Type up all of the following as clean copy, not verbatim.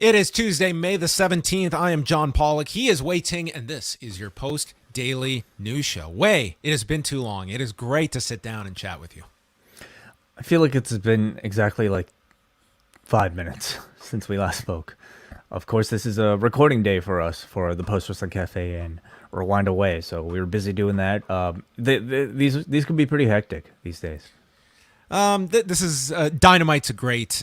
It is Tuesday, May the 17th. I am John Pollock. He is Wai Ting, and this is your post-daily news show. Wai, it has been too long. It is great to sit down and chat with you. I feel like it's been exactly 5 minutes since we last spoke. Of course, this is a recording day for us for the Post Wrestling Cafe and Rewind Away, so we were busy doing that. These could be pretty hectic these days. This is Dynamite's a great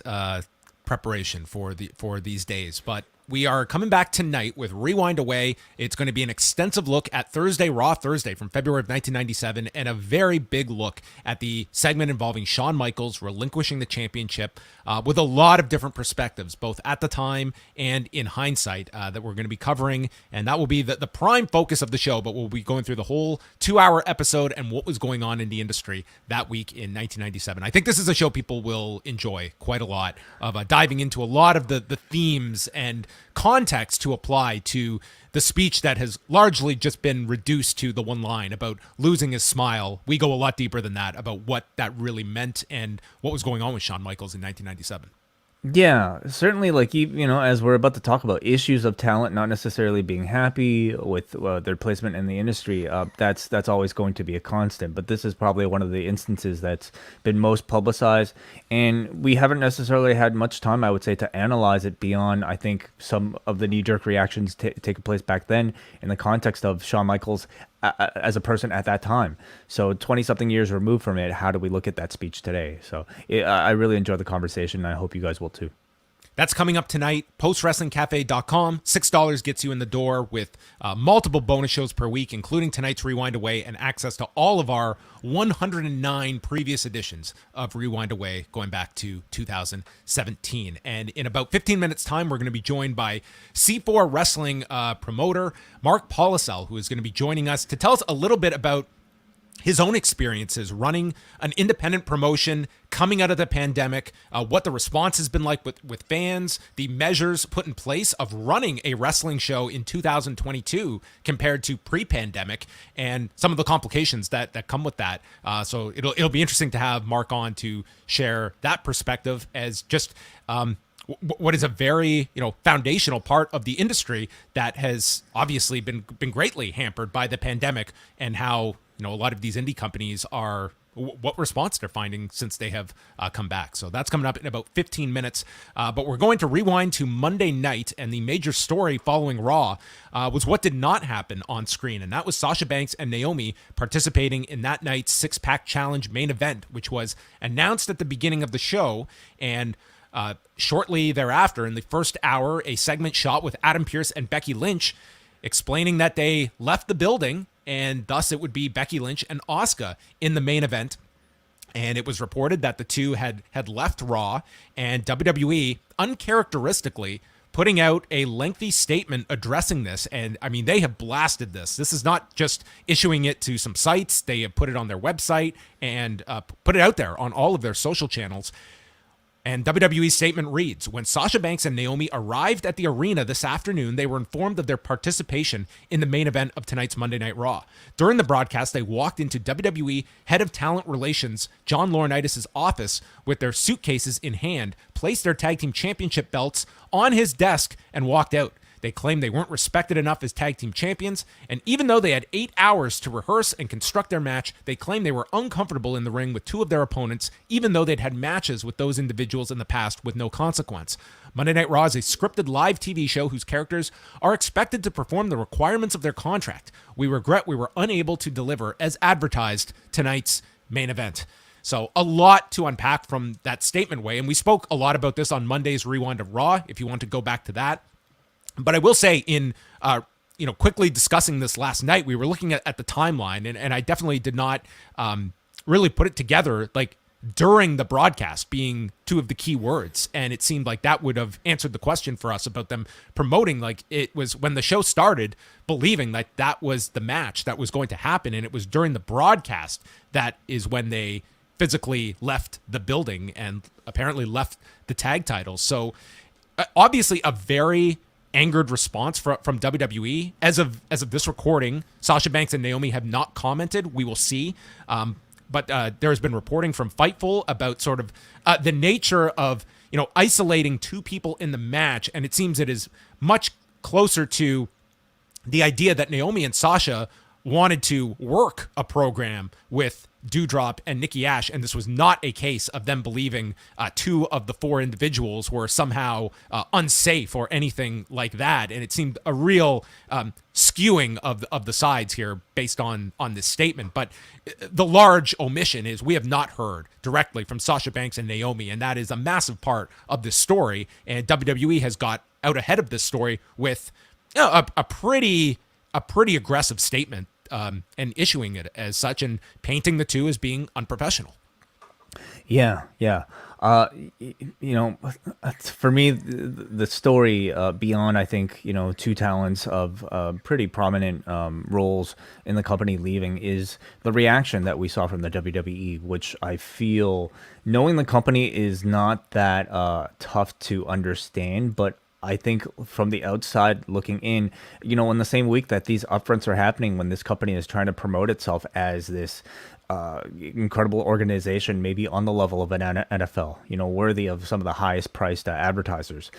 preparation for these days, but we are coming back tonight with Rewind Away. It's going to be an extensive look at Raw Thursday from February of 1997, and a very big look at the segment involving Shawn Michaels relinquishing the championship with a lot of different perspectives, both at the time and in hindsight, that we're going to be covering. And that will be the prime focus of the show, but we'll be going through the whole 2-hour episode and what was going on in the industry that week in 1997. I think this is a show people will enjoy quite a lot of, diving into a lot of the themes and context to apply to the speech that has largely just been reduced to the one line about losing his smile. We go a lot deeper than that about what that really meant and what was going on with Shawn Michaels in 1997. Yeah, certainly, as we're about to talk about issues of talent not necessarily being happy with their placement in the industry, that's always going to be a constant. But this is probably one of the instances that's been most publicized, and we haven't necessarily had much time, I would say, to analyze it beyond, I think, some of the knee-jerk reactions taking place back then in the context of Shawn Michaels as a person at that time. So 20-something years removed from it, how do we look at that speech today? So I really enjoyed the conversation, and I hope you guys will too. That's coming up tonight. PostWrestlingCafe.com. $6 gets you in the door with multiple bonus shows per week, including tonight's Rewind Away and access to all of our 109 previous editions of Rewind Away going back to 2017. And in about 15 minutes time, we're going to be joined by C4 Wrestling promoter Mark Pollesel, who is going to be joining us to tell us a little bit about his own experiences running an independent promotion coming out of the pandemic, what the response has been like with fans, the measures put in place of running a wrestling show in 2022 compared to pre-pandemic, and some of the complications that come with that. So it'll be interesting to have Mark on to share that perspective as just what is a very foundational part of the industry that has obviously been greatly hampered by the pandemic, and how a lot of these indie companies are, what response they're finding since they have come back. So that's coming up in about 15 minutes. But we're going to rewind to Monday night, and the major story following Raw was what did not happen on screen. And that was Sasha Banks and Naomi participating in that night's six-pack challenge main event, which was announced at the beginning of the show. And shortly thereafter, in the first hour, a segment shot with Adam Pearce and Becky Lynch explaining that they left the building, and thus it would be Becky Lynch and Asuka in the main event. And it was reported that the two had left Raw, and WWE, uncharacteristically, putting out a lengthy statement addressing this. And I mean, they have blasted this. This is not just issuing it to some sites. They have put it on their website and put it out there on all of their social channels. And WWE's statement reads, when Sasha Banks and Naomi arrived at the arena this afternoon, they were informed of their participation in the main event of tonight's Monday Night Raw. During the broadcast, they walked into WWE Head of Talent Relations John Laurinaitis' office with their suitcases in hand, placed their tag team championship belts on his desk, and walked out. They claimed they weren't respected enough as tag team champions, and even though they had 8 hours to rehearse and construct their match, they claimed they were uncomfortable in the ring with two of their opponents, even though they'd had matches with those individuals in the past with no consequence. Monday Night Raw is a scripted live TV show whose characters are expected to perform the requirements of their contract. We regret we were unable to deliver as advertised tonight's main event. So a lot to unpack from that statement, Way, and we spoke a lot about this on Monday's Rewind of Raw, if you want to go back to that. But I will say, in quickly discussing this last night, we were looking at the timeline, and I definitely did not really put it together during the broadcast being two of the key words. And it seemed like that would have answered the question for us about them promoting, it was when the show started, believing that was the match that was going to happen. And it was during the broadcast that is when they physically left the building and apparently left the tag titles. So obviously a very angered response from WWE. As of this recording, Sasha Banks and Naomi have not commented. We will see. But there has been reporting from Fightful about sort of the nature of isolating two people in the match. And it seems it is much closer to the idea that Naomi and Sasha wanted to work a program with Doudrop and Nikki Ash, and this was not a case of them believing two of the four individuals were somehow unsafe or anything like that. And it seemed a real skewing of the sides here based on this statement. But the large omission is we have not heard directly from Sasha Banks and Naomi, and that is a massive part of this story. And WWE has got out ahead of this story with a pretty aggressive statement and issuing it as such and painting the two as being unprofessional. Yeah. For me, the story beyond, I think, two talents of pretty prominent roles in the company leaving is the reaction that we saw from the WWE, which I feel, knowing the company is not that tough to understand, but I think from the outside looking in, in the same week that these upfronts are happening, when this company is trying to promote itself as this incredible organization, maybe on the level of an NFL, worthy of some of the highest priced advertisers.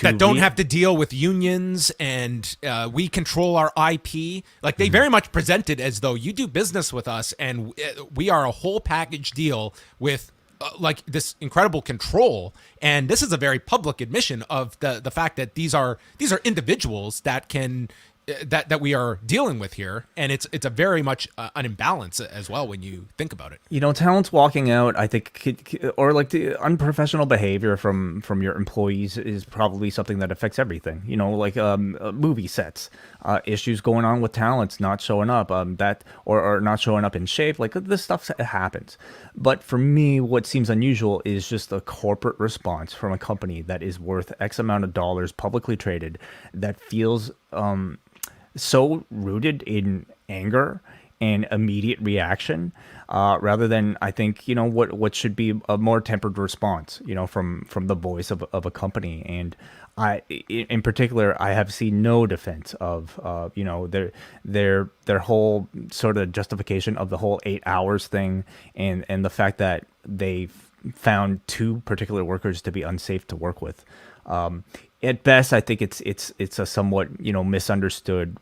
That don't have to deal with unions and we control our IP. Like they very much presented as though you do business with us and we are a whole package deal with like this incredible control. And this is a very public admission of the fact that these are individuals that can that we are dealing with here, and it's a very much an imbalance as well when you think about it. Talents walking out, I think, or like the unprofessional behavior from your employees is probably something that affects everything. Like movie sets, issues going on with talents not showing up, that or not showing up in shape. Like this stuff happens. But for me, what seems unusual is just a corporate response from a company that is worth X amount of dollars, publicly traded, that feels so rooted in anger and immediate reaction, rather than, I think, what should be a more tempered response, from the voice of a company. And in particular, I have seen no defense of, their whole sort of justification of the whole 8 hours thing, and the fact that they found two particular workers to be unsafe to work with. At best, I think it's a somewhat misunderstood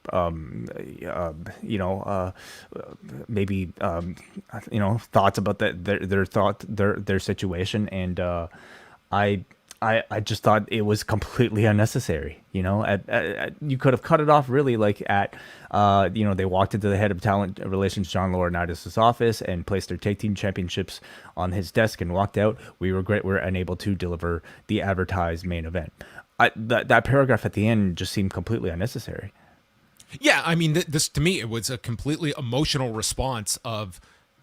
maybe thoughts about their situation, and I just thought it was completely unnecessary. You could have cut it off really like at they walked into the head of talent relations, John Laurinaitis' office, and placed their tag team championships on his desk and walked out. We were unable to deliver the advertised main event. That paragraph at the end just seemed completely unnecessary. Yeah, I mean, this to me, it was a completely emotional response of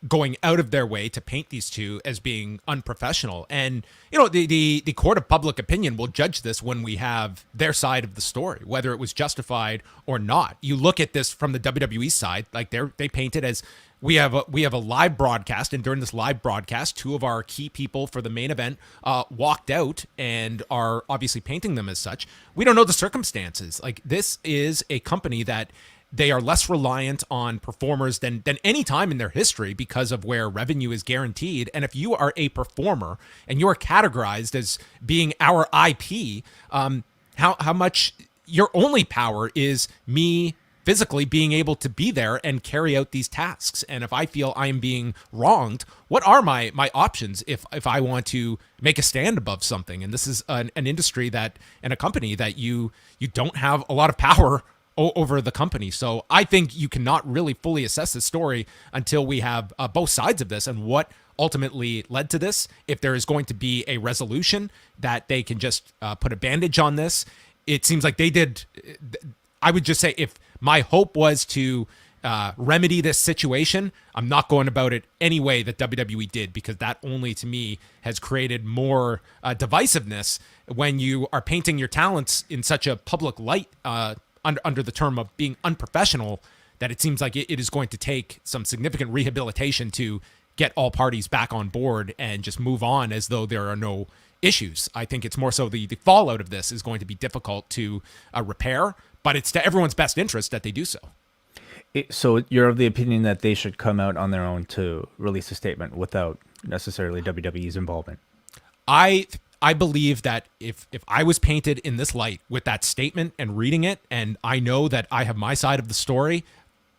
going out of their way to paint these two as being unprofessional. And, the court of public opinion will judge this when we have their side of the story, whether it was justified or not. You look at this from the WWE side, like they paint it as we have a live broadcast, and during this live broadcast, two of our key people for the main event walked out and are obviously painting them as such. We don't know the circumstances. Like, this is a company that they are less reliant on performers than any time in their history because of where revenue is guaranteed. And if you are a performer and you are categorized as being our IP, how much your only power is me physically being able to be there and carry out these tasks. And if I feel I am being wronged, what are my options if I want to make a stand above something? And this is an industry and a company that you don't have a lot of power over the company. So I think you cannot really fully assess the story until we have both sides of this and what ultimately led to this. If there is going to be a resolution that they can just put a bandage on this, it seems like they did. I would just say, if my hope was to remedy this situation, I'm not going about it any way that WWE did, because that only to me has created more divisiveness when you are painting your talents in such a public light under the term of being unprofessional, that it seems like it is going to take some significant rehabilitation to get all parties back on board and just move on as though there are no issues. I think it's more so the fallout of this is going to be difficult to repair, but it's to everyone's best interest that they do so. So you're of the opinion that they should come out on their own to release a statement without necessarily WWE's involvement? I I believe that if I was painted in this light with that statement and reading it, and I know that I have my side of the story,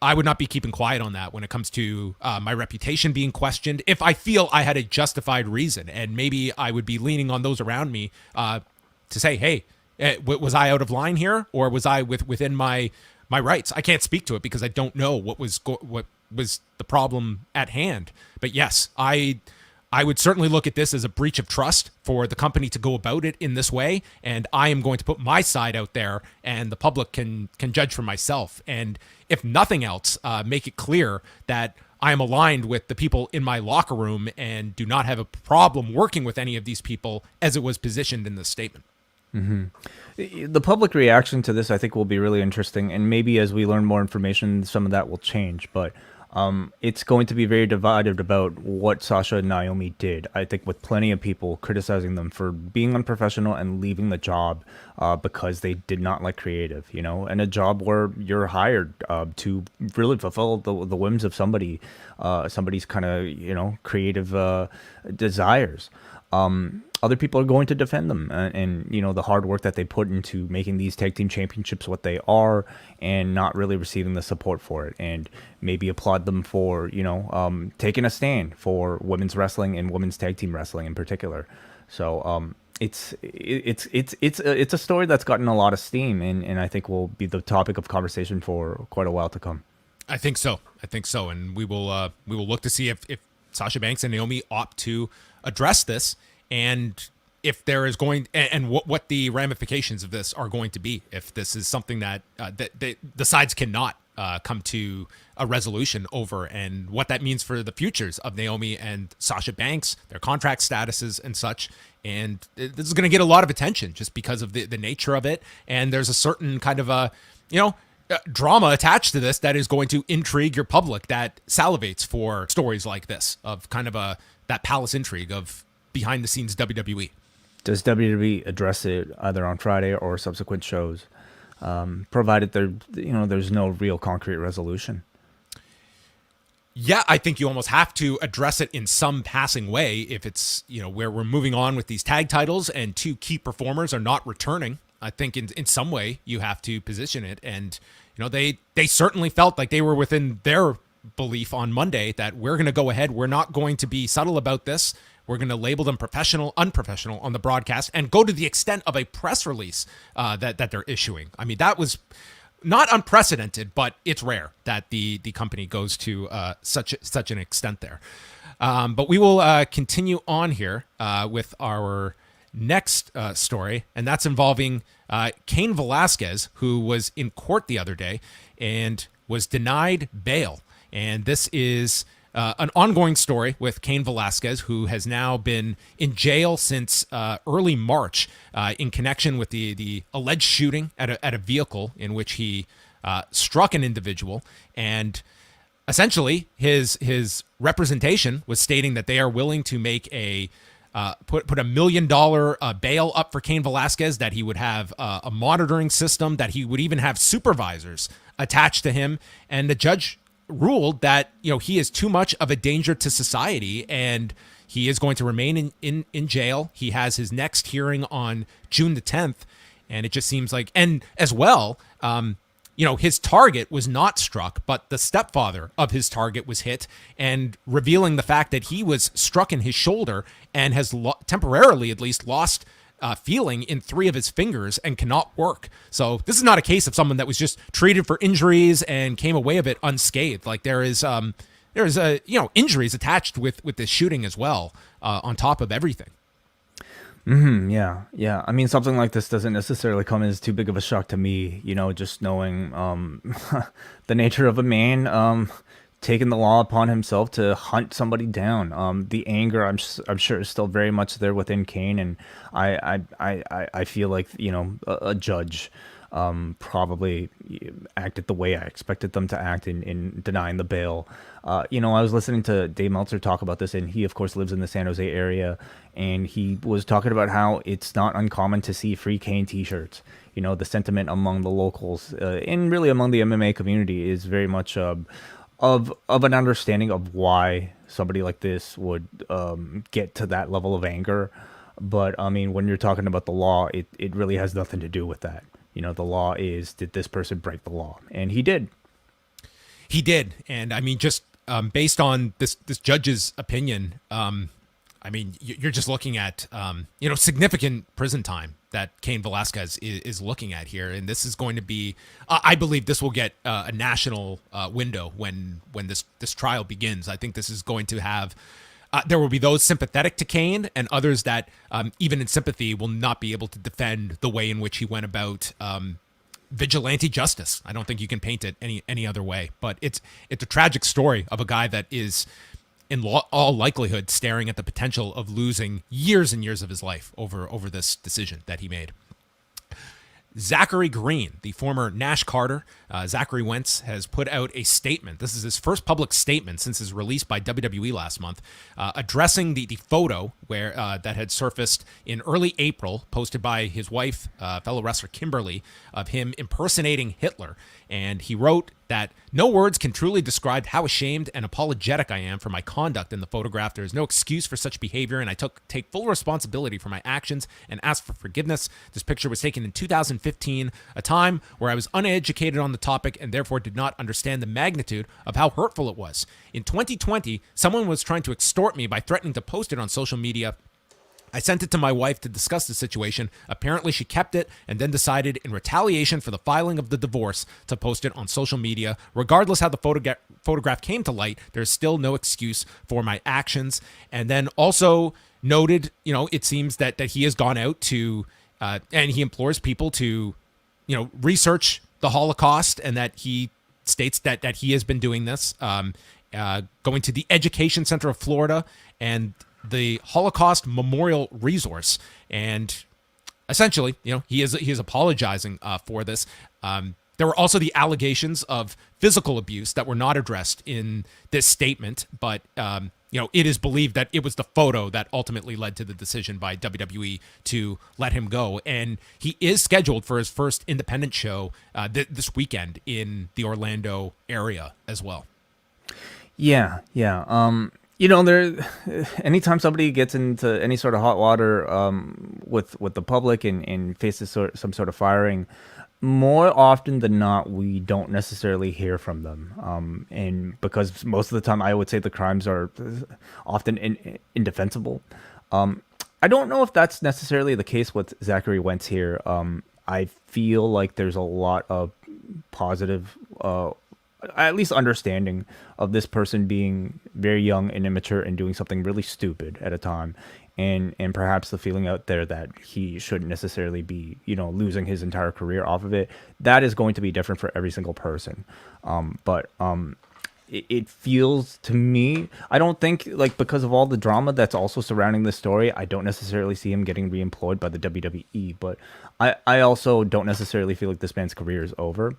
I would not be keeping quiet on that when it comes to my reputation being questioned. If I feel I had a justified reason, and maybe I would be leaning on those around me to say, hey, was I out of line here, or was I within my rights? I can't speak to it because I don't know what was the problem at hand. But yes, I would certainly look at this as a breach of trust for the company to go about it in this way, and I am going to put my side out there, and the public can judge for myself. And if nothing else, make it clear that I am aligned with the people in my locker room and do not have a problem working with any of these people as it was positioned in this statement. The public reaction to this, I think, will be really interesting, and maybe as we learn more information, some of that will change. But it's going to be very divided about what Sasha and Naomi did. I think with plenty of people criticizing them for being unprofessional and leaving the job because they did not like creative, and a job where you're hired to really fulfill the whims of somebody's kind of, creative desires. Other people are going to defend them and the hard work that they put into making these tag team championships what they are and not really receiving the support for it, and maybe applaud them for taking a stand for women's wrestling and women's tag team wrestling in particular. So it's a story that's gotten a lot of steam, and I think will be the topic of conversation for quite a while to come. I think so, and we will look to see if Sasha Banks and Naomi opt to address this, and if there is going, and what the ramifications of this are going to be, if this is something that the sides cannot come to a resolution over, and what that means for the futures of Naomi and Sasha Banks, their contract statuses and such. And this is going to get a lot of attention just because of the nature of it, and there's a certain kind of drama attached to this that is going to intrigue your public that salivates for stories like this, of kind of that palace intrigue of behind the scenes WWE. Does WWE address it either on Friday or subsequent shows, provided there's no real concrete resolution? Yeah, I think you almost have to address it in some passing way if it's, where we're moving on with these tag titles and two key performers are not returning. I think in some way you have to position it. And, they certainly felt like they were within their belief on Monday that we're going to go ahead. We're not going to be subtle about this. We're going to label them professional, unprofessional on the broadcast, and go to the extent of a press release that they're issuing. I mean, that was not unprecedented, but it's rare that the company goes to such an extent there. But we will continue on here with our next story, and that's involving Cain Velasquez, who was in court the other day and was denied bail. And this is an ongoing story with Cain Velasquez, who has now been in jail since early March in connection with the alleged shooting at a vehicle in which he struck an individual. And essentially, his representation was stating that they are willing to make put $1 million bail up for Cain Velasquez, that he would have a monitoring system, that he would even have supervisors attached to him. And the judge ruled that he is too much of a danger to society and he is going to remain in jail. He has his next hearing on June the 10th, and it just seems like, and as well, his target was not struck, but the stepfather of his target was hit, and revealing the fact that he was struck in his shoulder and has temporarily at least lost feeling in 3 of his fingers and cannot work. So this is not a case of someone that was just treated for injuries and came away of it unscathed. Like there is injuries attached with this shooting as well, on top of everything. Yeah. I mean, something like this doesn't necessarily come as too big of a shock to me, just knowing the nature of a man taking the law upon himself to hunt somebody down. The anger, I'm sure, is still very much there within Cain, and I feel like a judge probably acted the way I expected them to act in denying the bail. I was listening to Dave Meltzer talk about this, and he, of course, lives in the San Jose area, and he was talking about how it's not uncommon to see free Cain t-shirts. The sentiment among the locals and really among the MMA community is very much of an understanding of why somebody like this would get to that level of anger. But I mean, when you're talking about the law, it really has nothing to do with that. The law is, did this person break the law? And he did. He did. And I mean, just based on this judge's opinion, I mean, you're just looking at, significant prison time that Cain Velasquez is looking at here. And this is going to be, I believe this will get a national window when this trial begins. I think this is going to have, there will be those sympathetic to Cain and others that even in sympathy will not be able to defend the way in which he went about vigilante justice. I don't think you can paint it any other way, but it's a tragic story of a guy that is in all likelihood staring at the potential of losing years and years of his life over this decision that he made. Zachary Green, the former Nash Carter, Zachary Wentz, has put out a statement. This is his first public statement since his release by WWE last month, addressing the photo where that had surfaced in early April, posted by his wife, fellow wrestler Kimberly, of him impersonating Hitler. And he wrote that no words can truly describe how ashamed and apologetic I am for my conduct in the photograph. There is no excuse for such behavior, and I take full responsibility for my actions and ask for forgiveness. This picture was taken in 2015, a time where I was uneducated on the topic and therefore did not understand the magnitude of how hurtful it was. In 2020, someone was trying to extort me by threatening to post it on social media. I sent it to my wife to discuss the situation. Apparently, she kept it and then decided, in retaliation for the filing of the divorce, to post it on social media. Regardless how the photograph came to light, there's still no excuse for my actions. And then also noted, it seems that he has gone out to, and he implores people to, research the Holocaust, and that he states that he has been doing this, going to the Education Center of Florida and the Holocaust Memorial Resource, and essentially, he is apologizing for this. There were also the allegations of physical abuse that were not addressed in this statement, but it is believed that it was the photo that ultimately led to the decision by WWE to let him go. And he is scheduled for his first independent show this weekend in the Orlando area as well. Yeah. Anytime somebody gets into any sort of hot water with the public and faces some sort of firing, more often than not, we don't necessarily hear from them. And because most of the time, I would say the crimes are often indefensible. I don't know if that's necessarily the case with Zachary Wentz here. I feel like there's a lot of positive at least understanding of this person being very young and immature and doing something really stupid at a time, and perhaps the feeling out there that he shouldn't necessarily be, losing his entire career off of it. That is going to be different for every single person. But it feels to me, I don't think, because of all the drama that's also surrounding this story, I don't necessarily see him getting reemployed by the WWE, but I also don't necessarily feel like this man's career is over.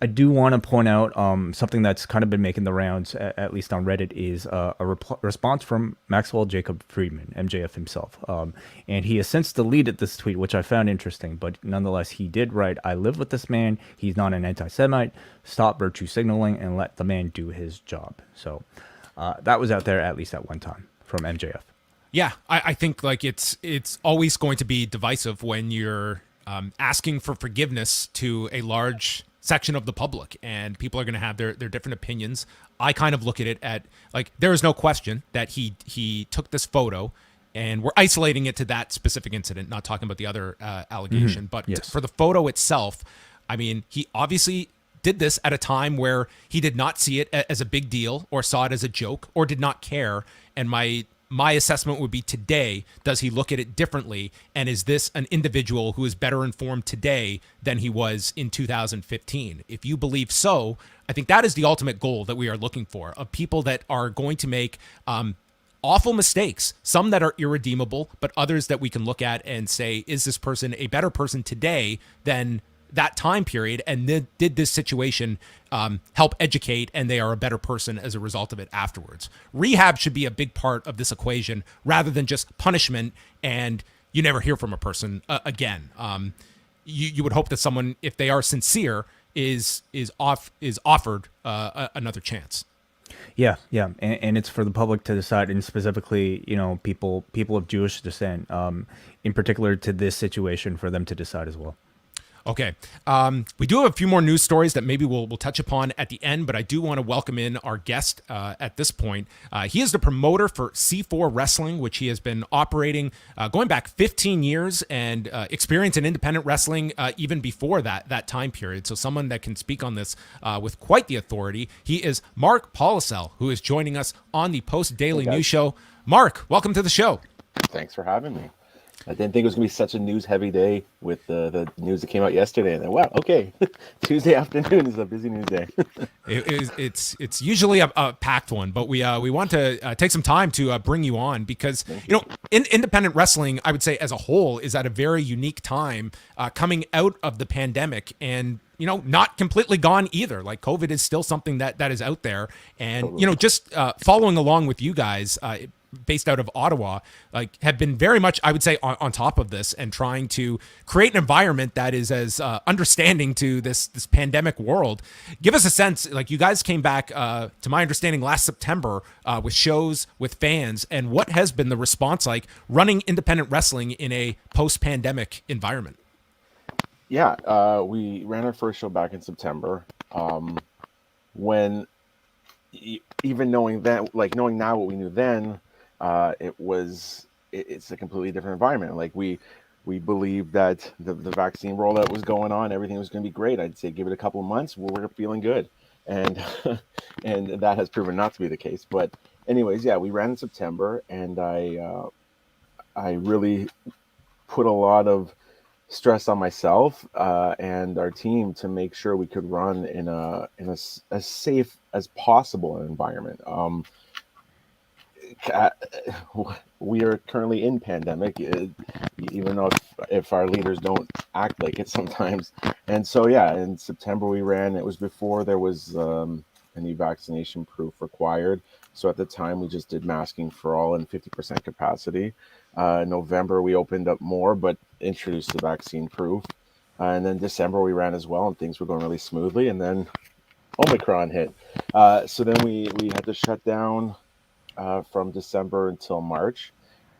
I do want to point out something that's kind of been making the rounds, at least on Reddit, is a response from Maxwell Jacob Friedman, MJF himself. And he has since deleted this tweet, which I found interesting, but nonetheless, he did write, "I live with this man. He's not an anti-Semite. Stop virtue signaling and let the man do his job." So that was out there at least at one time from MJF. Yeah, I think it's always going to be divisive when you're asking for forgiveness to a large section of the public, and people are going to have their different opinions. I kind of look at it there is no question that he took this photo, and we're isolating it to that specific incident, not talking about the other allegation. But yes. For the photo itself, I mean, he obviously did this at a time where he did not see it as a big deal or saw it as a joke or did not care. And my assessment would be today, does he look at it differently? And is this an individual who is better informed today than he was in 2015? If you believe so, I think that is the ultimate goal that we are looking for, of people that are going to make awful mistakes, some that are irredeemable, but others that we can look at and say, is this person a better person today than that time period, and did this situation help educate, and they are a better person as a result of it afterwards? Rehab should be a big part of this equation rather than just punishment and you never hear from a person again. You would hope that someone, if they are sincere, is offered another chance. Yeah, and it's for the public to decide, and specifically, people of Jewish descent, in particular to this situation, for them to decide as well. Okay. We do have a few more news stories that maybe we'll touch upon at the end, but I do want to welcome in our guest at this point. He is the promoter for C4 Wrestling, which he has been operating going back 15 years and experience in independent wrestling even before that time period. So someone that can speak on this with quite the authority. He is Mark Pollesel, who is joining us on the Post Daily News Show. Mark, welcome to the show. Thanks for having me. I didn't think it was going to be such a news-heavy day with the news that came out yesterday. And then, wow, okay, Tuesday afternoon is a busy news day. It's usually a packed one, but we want to take some time to bring you on because independent wrestling, I would say as a whole, is at a very unique time coming out of the pandemic and not completely gone either. Like COVID is still something that is out there, and totally. Just following along with you guys. Based out of Ottawa, have been very much, I would say, on top of this and trying to create an environment that is as understanding to this pandemic world. Give us a sense, you guys came back, to my understanding, last September with shows with fans, and what has been the response like running independent wrestling in a post-pandemic environment? Yeah, we ran our first show back in September. When even knowing that, knowing now what we knew then, it's a completely different environment. We believed that the vaccine rollout was going on, everything was going to be great. I'd say give it a couple of months, we're feeling good, and and that has proven not to be the case. But anyways, yeah, we ran in September, and I really put a lot of stress on myself and our team to make sure we could run in a as safe as possible environment. We are currently in pandemic, even though if our leaders don't act like it sometimes. And so, yeah, in September we ran. It was before there was any vaccination proof required. So at the time we just did masking for all in 50% capacity. In November we opened up more, but introduced the vaccine proof. And then December we ran as well, and things were going really smoothly. And then Omicron hit. So then we had to shut down from December until March.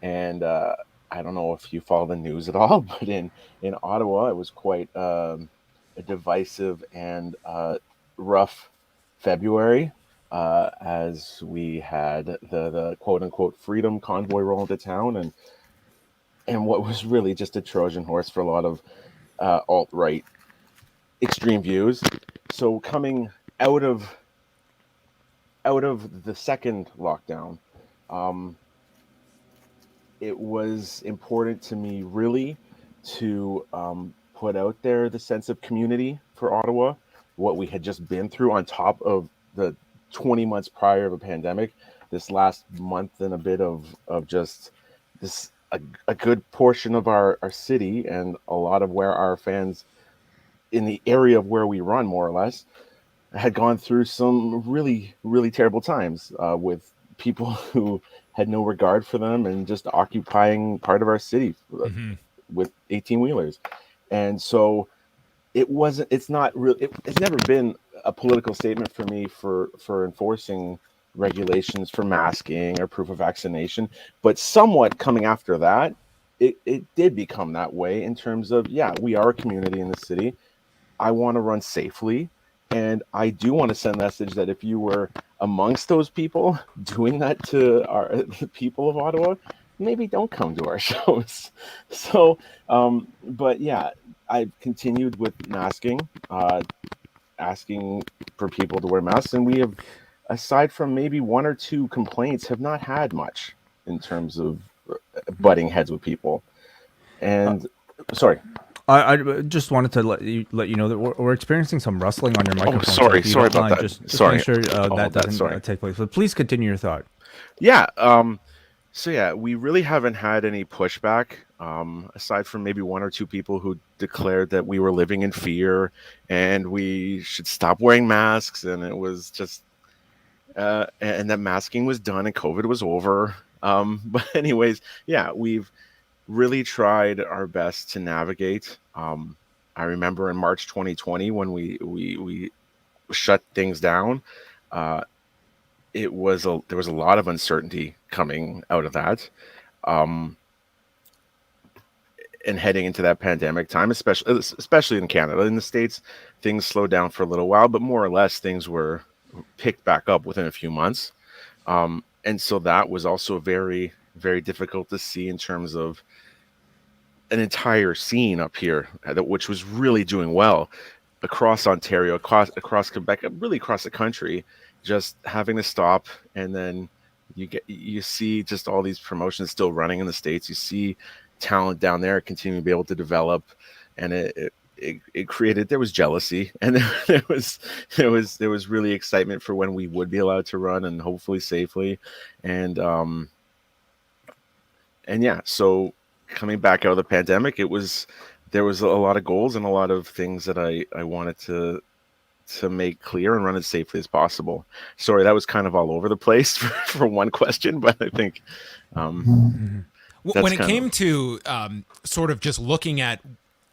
And I don't know if you follow the news at all, but in Ottawa, it was quite a divisive and rough February as we had the quote unquote freedom convoy roll into town, and what was really just a Trojan horse for a lot of alt-right extreme views. So coming out of the second lockdown, it was important to me really to put out there the sense of community for Ottawa, what we had just been through on top of the 20 months prior of a pandemic. This last month and a bit of just this a good portion of our city and a lot of where our fans in the area of where we run, more or less, had gone through some really, really terrible times with people who had no regard for them and just occupying part of our city with 18-wheelers. And so it's never been a political statement for me for enforcing regulations for masking or proof of vaccination, but somewhat coming after that, it did become that way in terms of, yeah, we are a community in the city. I want to run safely. And I do want to send a message that if you were amongst those people doing that to the people of Ottawa, maybe don't come to our shows. So, but yeah, I've continued with masking, asking for people to wear masks. And we have, aside from maybe one or two complaints, have not had much in terms of butting heads with people. And sorry. I just wanted to let you know that we're experiencing some rustling on your microphone. Oh, sorry about that. Just make sure that doesn't take place. But please continue your thought. Yeah. So yeah, we really haven't had any pushback, aside from maybe one or two people who declared that we were living in fear and we should stop wearing masks, and it was just, and that masking was done and COVID was over. But anyways, yeah, we've really tried our best to navigate. I remember in March 2020 when we shut things down, there was a lot of uncertainty coming out of that. Um, and heading into that pandemic time, especially in Canada. In the States, things slowed down for a little while, but more or less things were picked back up within a few months. And so that was also very, very difficult to see in terms of an entire scene up here, which was really doing well across Ontario, across Quebec, really across the country, just having to stop. And then you see just all these promotions still running in the States. You see talent down there continuing to be able to develop, and it created, there was jealousy, and there was really excitement for when we would be allowed to run, and hopefully safely. And yeah, so coming back out of the pandemic, there was a lot of goals and a lot of things that I wanted to make clear and run as safely as possible. Sorry, that was kind of all over the place for one question, but I think when it came to sort of just looking at,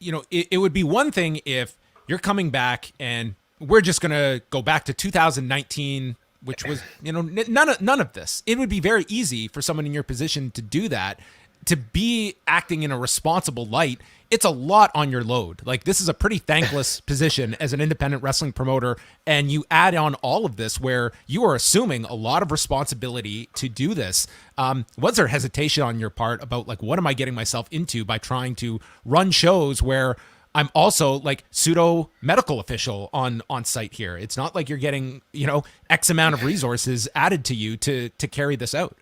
it would be one thing if you're coming back and we're just going to go back to 2019, which was, none of this. It would be very easy for someone in your position to do that, to be acting in a responsible light. It's a lot on your load. Like, this is a pretty thankless position as an independent wrestling promoter. And you add on all of this where you are assuming a lot of responsibility to do this. Was there hesitation on your part about, like, what am I getting myself into by trying to run shows where I'm also like pseudo medical official on site here? It's not like you're getting, X amount of resources added to you to carry this out.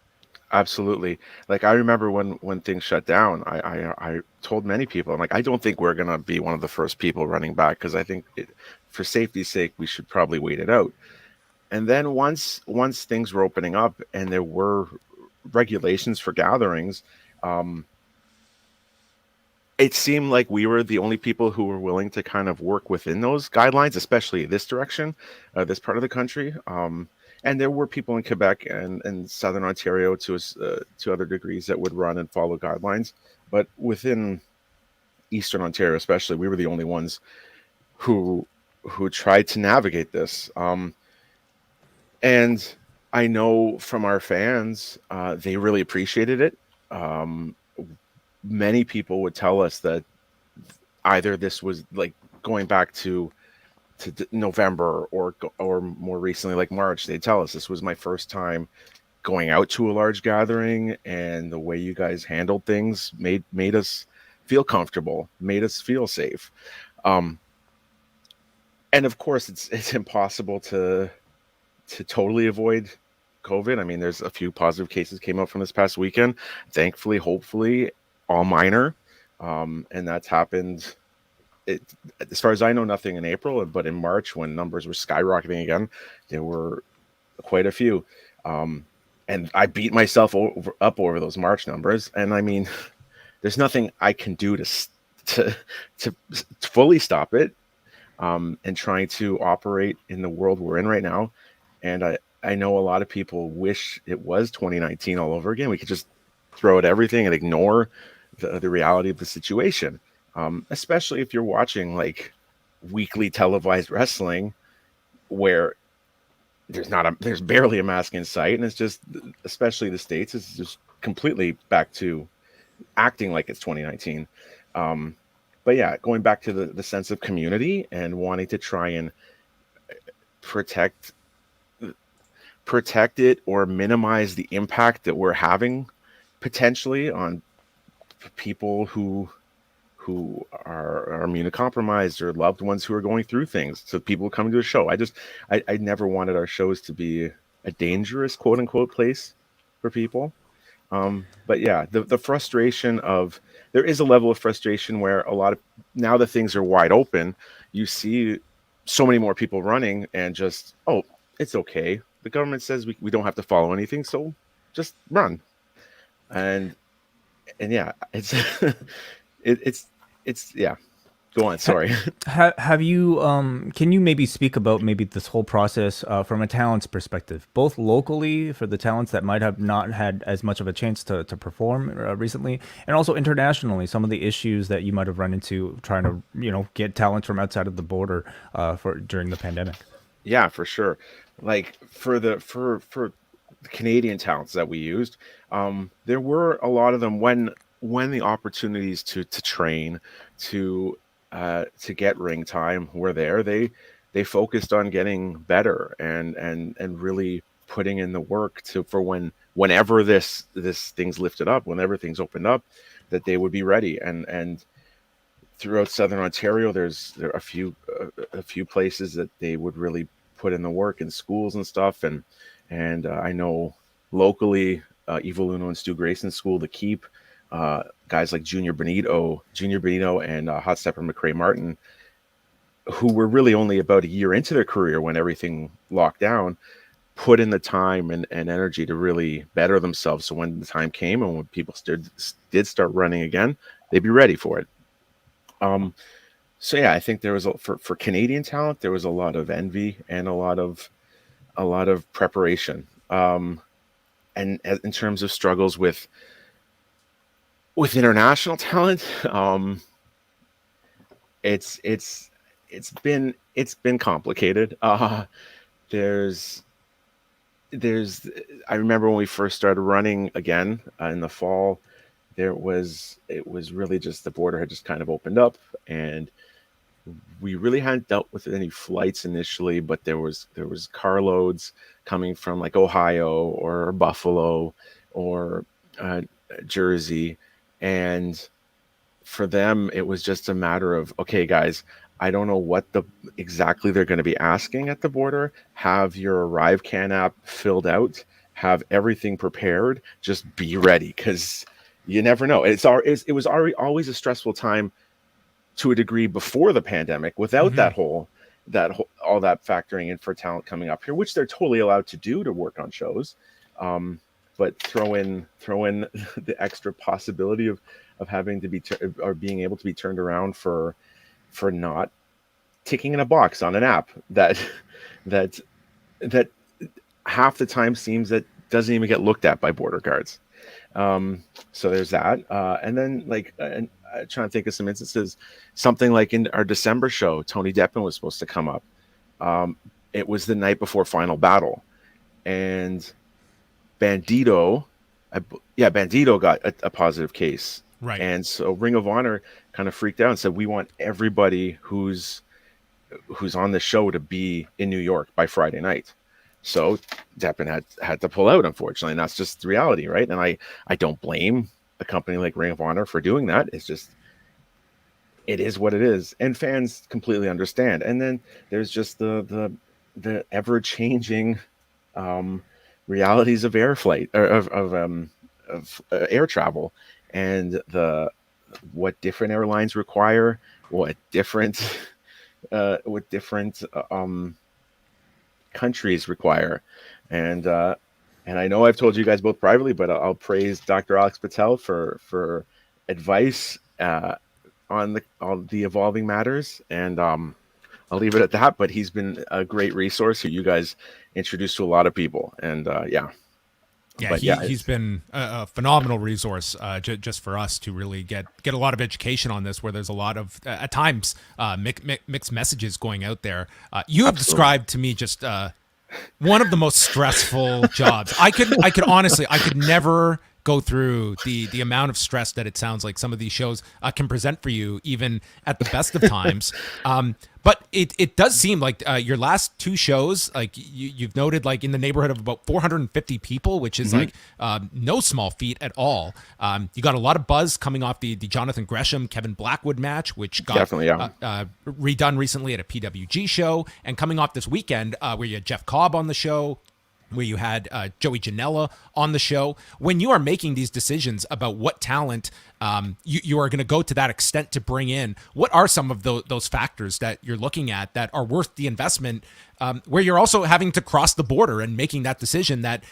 Absolutely. Like, I remember when things shut down, I told many people, I'm like, I don't think we're going to be one of the first people running back, because I think for safety's sake, we should probably wait it out. And then once things were opening up and there were regulations for gatherings, it seemed like we were the only people who were willing to kind of work within those guidelines, especially this direction, this part of the country. And there were people in Quebec and Southern Ontario to other degrees that would run and follow guidelines. But within Eastern Ontario, especially, we were the only ones who tried to navigate this. And I know from our fans, they really appreciated it. Many people would tell us that either this was like going back to November or more recently, like March, they tell us, this was my first time going out to a large gathering, and the way you guys handled things made us feel comfortable, made us feel safe. And of course, it's impossible to totally avoid COVID. I mean, there's a few positive cases came up from this past weekend. Thankfully, hopefully, all minor, and that's happened. As far as I know, nothing in April, but in March, when numbers were skyrocketing again, there were quite a few. And I beat myself up over those March numbers. And I mean, there's nothing I can do to fully stop it, and trying to operate in the world we're in right now. And I know a lot of people wish it was 2019 all over again. We could just throw at everything and ignore the reality of the situation. Especially if you're watching like weekly televised wrestling where there's barely a mask in sight, and it's just, especially the States, it's just completely back to acting like it's 2019. But yeah, going back to the sense of community and wanting to try and protect it or minimize the impact that we're having potentially on people who are immunocompromised or loved ones who are going through things. So people coming to a show. I never wanted our shows to be a dangerous, quote unquote, place for people. But yeah, the frustration there is a level of frustration where now that things are wide open, you see so many more people running and just, oh, it's okay. The government says we don't have to follow anything, so just run. And yeah, it's yeah. Go on. Sorry. Have you? Can you maybe speak about maybe this whole process from a talent's perspective, both locally for the talents that might have not had as much of a chance to perform recently, and also internationally, some of the issues that you might have run into trying to get talent from outside of the border during the pandemic? Yeah, for sure. Like for the Canadian talents that we used, there were a lot of them when the opportunities to train, to get ring time were there. They focused on getting better and really putting in the work to for whenever this thing's lifted up, whenever things opened up, that they would be ready. And throughout Southern Ontario, there are a few places that they would really put in the work in schools and stuff. And I know locally, Evil Uno and Stu Grayson's school, The Keep, guys like Junior Benito, and Hot Stepper McCrae Martin, who were really only about a year into their career when everything locked down, put in the time and energy to really better themselves. So when the time came and when people did start running again, they'd be ready for it. Um, so yeah, I think there was for Canadian talent, there was a lot of envy and a lot of preparation. And in terms of struggles with international talent, it's it's been complicated. There's there's I remember when we first started running again in the fall, it was really just the border had just kind of opened up, and we really hadn't dealt with any flights initially, but there was carloads coming from like Ohio or Buffalo or uh, Jersey, and for them it was just a matter of, okay guys, I don't know what the exactly they're going to be asking at the border. Have your ArriveCan app filled out, have everything prepared, just be ready, because you never know. It was already always a stressful time to a degree before the pandemic, without Hmm. all that factoring in for talent coming up here, which they're totally allowed to do to work on shows. But throw in the extra possibility of having to be or being able to be turned around for not ticking in a box on an app that that half the time seems that doesn't even get looked at by border guards. So there's that. And then and I'm trying to think of some instances, something like in our December show, Tony Deppen was supposed to come up. Um, it was the night before Final Battle, and Bandito, Bandito got a positive case. Right. And so Ring of Honor kind of freaked out and said, we want everybody who's on the show to be in New York by Friday night. So Deppen had to pull out, unfortunately, and that's just the reality, right? And I don't blame a company like Ring of Honor for doing that. It's just, it is what it is, and fans completely understand. And then there's just the ever changing um, realities of air flight or of air travel, and the what different airlines require, what different what different countries require. And I know I've told you guys both privately, but I'll praise Dr. Alex Patel for advice on the evolving matters, and I'll leave it at that. But he's been a great resource who you guys introduced to a lot of people, and yeah. Yeah, But yeah, he's been a phenomenal resource just for us to really get a lot of education on this, where there's a lot of at times mixed messages going out there. You have absolutely. described to me just one of the most stressful jobs. I could honestly, I could never go through the amount of stress that it sounds like some of these shows can present for you, even at the best of times. But it does seem like your last two shows, like you've noted, like in the neighborhood of about 450 people, which is like no small feat at all. You got a lot of buzz coming off the Jonathan Gresham Kevin Blackwood match, which got Definitely, yeah. redone recently at a PWG show, and coming off this weekend where you had Jeff Cobb on the show, where you had Joey Janela on the show. When you are making these decisions about what talent you are going to go to that extent to bring in, what are some of those factors that you're looking at that are worth the investment, where you're also having to cross the border and making that decision that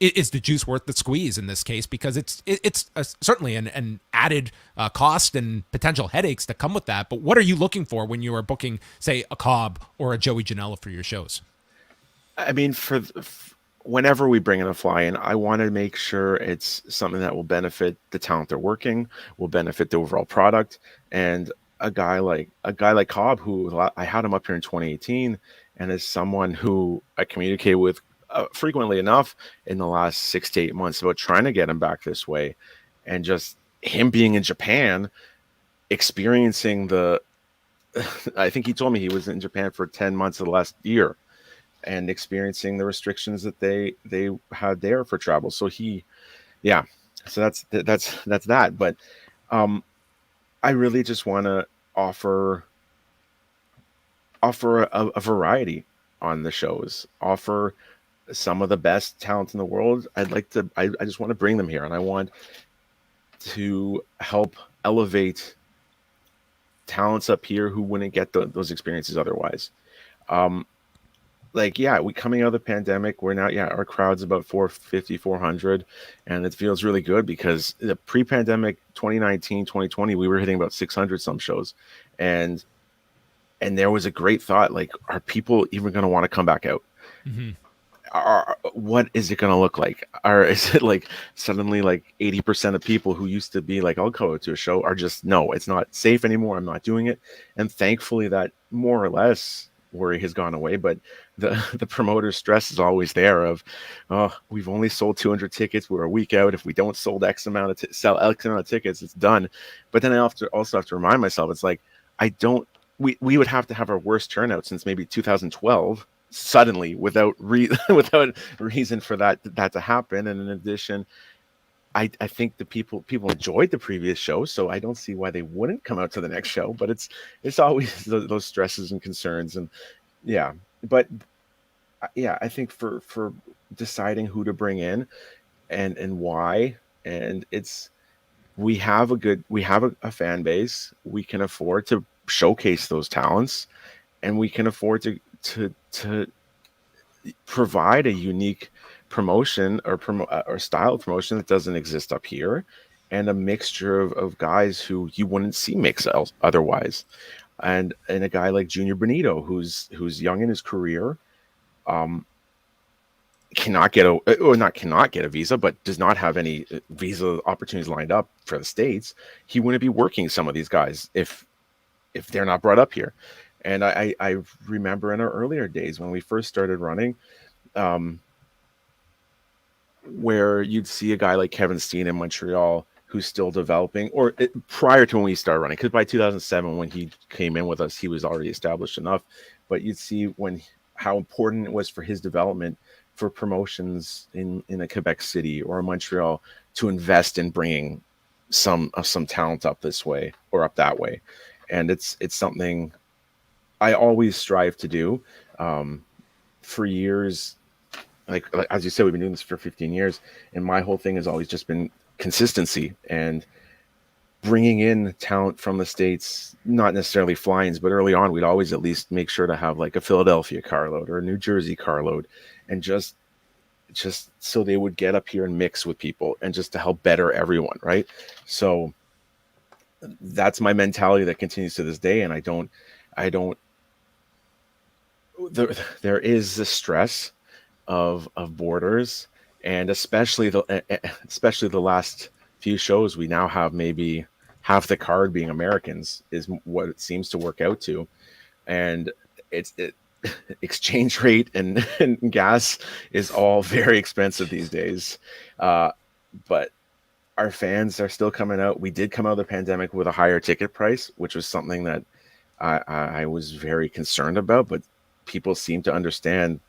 is the juice worth the squeeze in this case, because it's certainly an added cost and potential headaches that come with that. But what are you looking for when you are booking, say, a Cobb or a Joey Janela for your shows? I mean, whenever we bring in a fly-in, I want to make sure it's something that will benefit the talent they're working, will benefit the overall product. And a guy like Cobb, who I had him up here in 2018, and as someone who I communicate with frequently enough in the last 6 to 8 months about trying to get him back this way, and just him being in Japan, experiencing the I think he told me he was in Japan for 10 months of the last year and experiencing the restrictions that they had there for travel. So yeah, so that's that. But I really just want to offer a variety on the shows, offer some of the best talent in the world. I just want to bring them here, and I want to help elevate talents up here who wouldn't get those experiences otherwise. We coming out of the pandemic, we're now, our crowd's about 450, 400, and it feels really good because the pre-pandemic 2019, 2020, we were hitting about 600 some shows, and there was a great thought, like, are people even going to want to come back out? Mm-hmm. What is it going to look like? Or is it like suddenly like 80% of people who used to be like, I'll go to a show, are just, no, it's not safe anymore, I'm not doing it. And thankfully that more or less worry has gone away, but the promoter's stress is always there of, oh, we've only sold 200 tickets, we're a week out, if we don't sell X amount of tickets, it's done. But then I also have to remind myself, it's like, we would have to have our worst turnout since maybe 2012 suddenly without without reason for that to happen. And in addition, I think the people enjoyed the previous show, so I don't see why they wouldn't come out to the next show. But it's always those stresses and concerns, and but I think for deciding who to bring in and why, and we have a fan base, we can afford to showcase those talents, and we can afford to provide a unique promotion or style of promotion that doesn't exist up here, and a mixture of guys who you wouldn't see mix otherwise, and a guy like Junior Benito, who's young in his career, cannot get a visa, but does not have any visa opportunities lined up for the States. He wouldn't be working some of these guys if they're not brought up here. And I remember in our earlier days when we first started running, where you'd see a guy like Kevin Steen in Montreal who's still developing, prior to when we started running, because by 2007 when he came in with us, he was already established enough. But you'd see how important it was for his development for promotions in a Quebec City or a Montreal to invest in bringing some talent up this way or up that way. And it's something I always strive to do. For years, like as you said, we've been doing this for 15 years, and my whole thing has always just been consistency and bringing in talent from the States, not necessarily fly-ins, but early on, we'd always at least make sure to have like a Philadelphia carload or a New Jersey carload, and just so they would get up here and mix with people, and just to help better everyone, right? So that's my mentality that continues to this day, and I don't there is the stress of borders, and especially the last few shows, we now have maybe half the card being Americans is what it seems to work out to. And exchange rate and gas is all very expensive these days. But our fans are still coming out. We did come out of the pandemic with a higher ticket price, which was something that I was very concerned about, but people seem to understand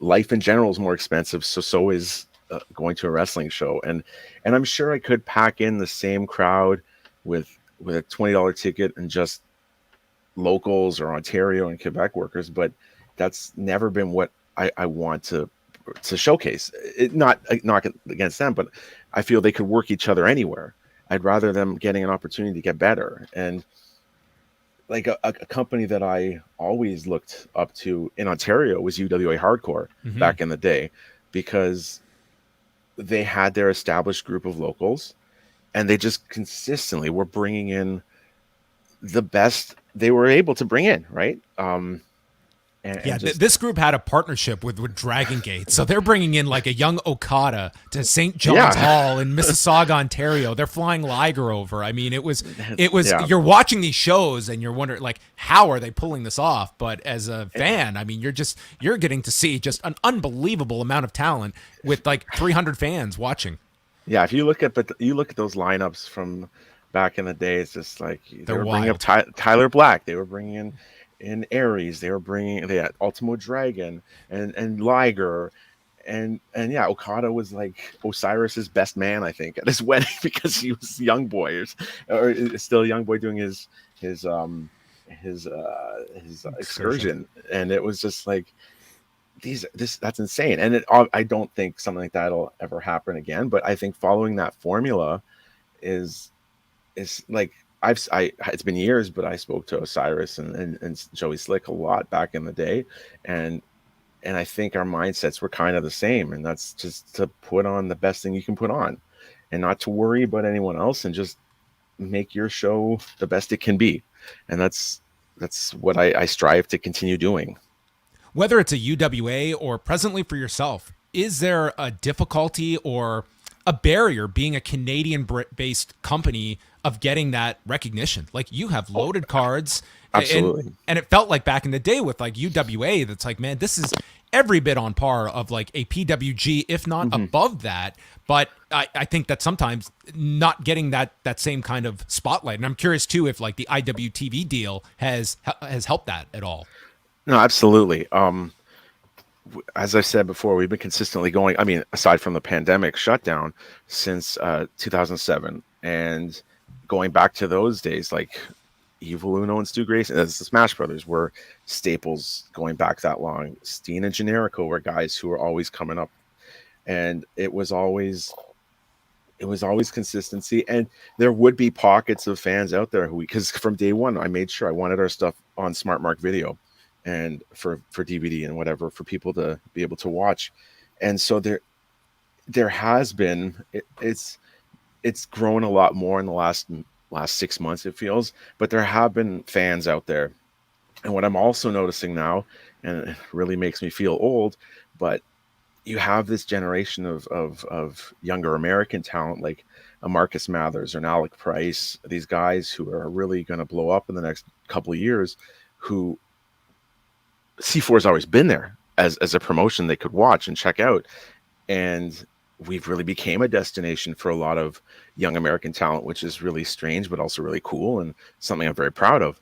life in general is more expensive. So is going to a wrestling show. And I'm sure I could pack in the same crowd with a $20 ticket and just locals or Ontario and Quebec workers, but that's never been what I want to showcase. Not against them, but I feel they could work each other anywhere. I'd rather them getting an opportunity to get better. And like a company that I always looked up to in Ontario was UWA Hardcore back in the day, because they had their established group of locals, and they just consistently were bringing in the best they were able to bring in, right? Yeah, and just this group had a partnership with Dragon Gate, so they're bringing in like a young Okada to St. John's Hall in Mississauga, Ontario. They're flying Liger over. I mean, it was. Yeah. You're watching these shows and you're wondering like, how are they pulling this off? But as a fan, I mean, you're getting to see just an unbelievable amount of talent with like 300 fans watching. Yeah, if you look at those lineups from back in the day, it's just like they They're were bringing up wild. Tyler Black, they were bringing in Aries, they had Ultimo Dragon and Liger, and yeah, Okada was like Osiris's best man, I think, at his wedding because he was young boy or still a young boy doing his excursion, and it was just like that's insane. And I don't think something like that'll ever happen again, but I think following that formula is like it's been years, but I spoke to Osiris and Joey Slick a lot back in the day, and I think our mindsets were kind of the same, and that's just to put on the best thing you can put on and not to worry about anyone else and just make your show the best it can be. And that's what I strive to continue doing. Whether it's a UWA or presently for yourself, is there a difficulty or a barrier being a Canadian-based company of getting that recognition? Like, you have loaded cards. Absolutely. And it felt like back in the day with like UWA, that's like, man, this is every bit on par of like a PWG, if not above that. But I think that sometimes not getting that same kind of spotlight. And I'm curious too if like the IWTV deal has helped that at all. No, absolutely. As I said before, we've been consistently going. I mean, aside from the pandemic shutdown, since 2007, and going back to those days, like Evil Uno and Stu Grayson, as the Smash Brothers were staples going back that long. Steen and Generico were guys who were always coming up, and it was always consistency. And there would be pockets of fans out there because from day one, I made sure I wanted our stuff on Smart Mark Video and for DVD and whatever for people to be able to watch. And so there has been it's grown a lot more in the last 6 months, it feels, but there have been fans out there. And what I'm also noticing now, and it really makes me feel old, but you have this generation of younger American talent like a Marcus Mathers or an Alec Price, these guys who are really going to blow up in the next couple of years, who C4 has always been there as a promotion they could watch and check out. And we've really became a destination for a lot of young American talent, which is really strange, but also really cool and something I'm very proud of.